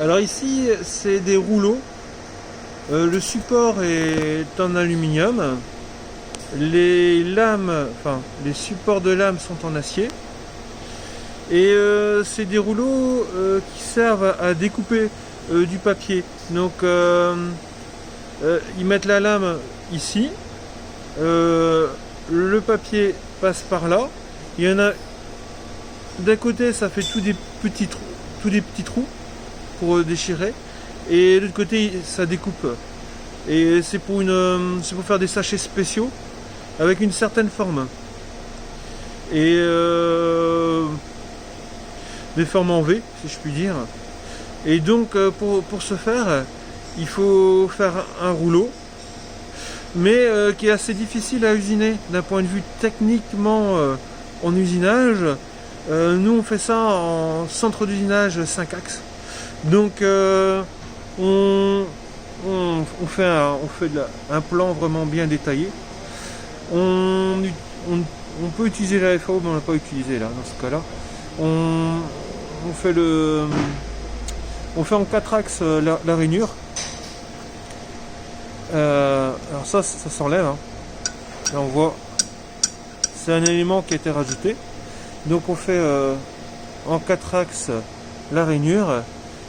Alors ici, c'est des rouleaux. Le support est en aluminium. Les lames, enfin les supports de lames sont en acier. Et c'est des rouleaux qui servent à découper du papier. Donc ils mettent la lame ici. Le papier passe par là. Il y en a d'un côté, ça fait tous des petits trous pour déchirer, et de l'autre côté, ça découpe. Et c'est pour faire des sachets spéciaux avec une certaine forme. Et des formes en V, si je puis dire. Et donc, pour ce faire, il faut faire un rouleau, mais qui est assez difficile à usiner d'un point de vue techniquement en usinage. Nous on fait ça en centre d'usinage 5 axes. Donc on fait un plan vraiment bien détaillé. On peut utiliser la FAO, mais on n'a pas utilisé là dans ce cas là. On fait en 4 axes la rainure. Alors ça s'enlève, hein. Là on voit, c'est un élément qui a été rajouté. Donc on fait en 4 axes la rainure,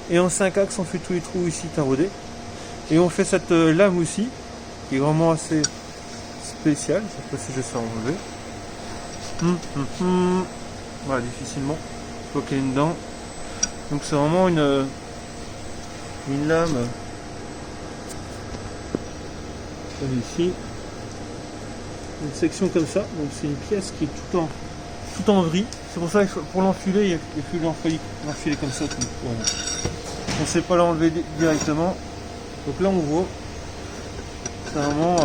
et en 5 axes on fait tous les trous ici taraudés. Et on fait cette lame aussi, qui est vraiment assez spéciale. Je sais pas si je sais enlever. Voilà, difficilement. Il faut qu'il y ait une dent. Donc c'est vraiment une lame. Ici, une section comme ça. Donc c'est une pièce qui est tout en vrille. C'est pour ça que pour l'enfiler, il a fallu l'enfiler comme ça. On ne sait pas l'enlever directement. Donc là on voit, c'est vraiment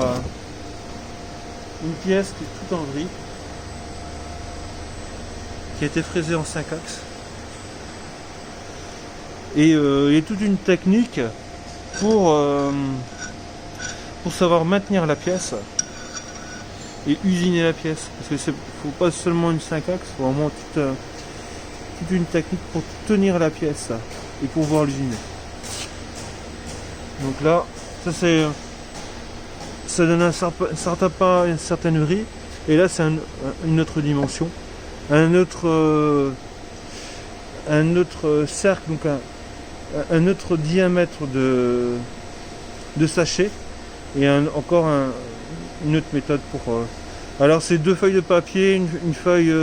une pièce qui est tout en vrille, qui a été fraisée en 5 axes. Et il y a toute une technique pour savoir maintenir la pièce et usiner la pièce, parce que faut pas seulement une 5 axes, faut vraiment toute une technique pour tenir la pièce et pouvoir l'usiner. Donc là, ça donne un certain pas, une certaine vrille, et là c'est une autre dimension, un autre cercle, donc un autre diamètre de sachet, et encore une autre méthode pour. Alors c'est 2 feuilles de papier, une feuille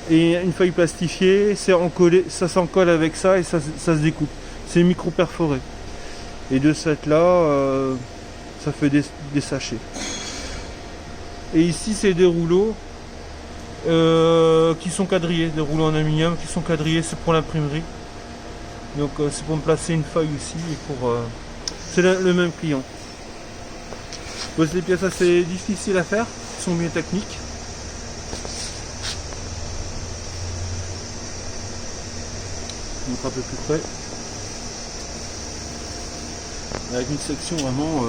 et une feuille plastifiée, ça s'encolle avec ça et ça se découpe. C'est micro perforé. Et de cette là, ça fait des sachets. Et ici c'est des rouleaux qui sont quadrillés, des rouleaux en aluminium qui sont quadrillés, c'est pour l'imprimerie. Donc c'est pour me placer une feuille aussi et pour. C'est le même client. C'est des pièces assez difficiles à faire, qui sont bien techniques. Je montre un peu plus près. Avec une section vraiment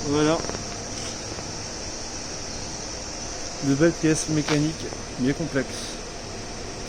voilà. De belles pièces mécaniques bien complexes.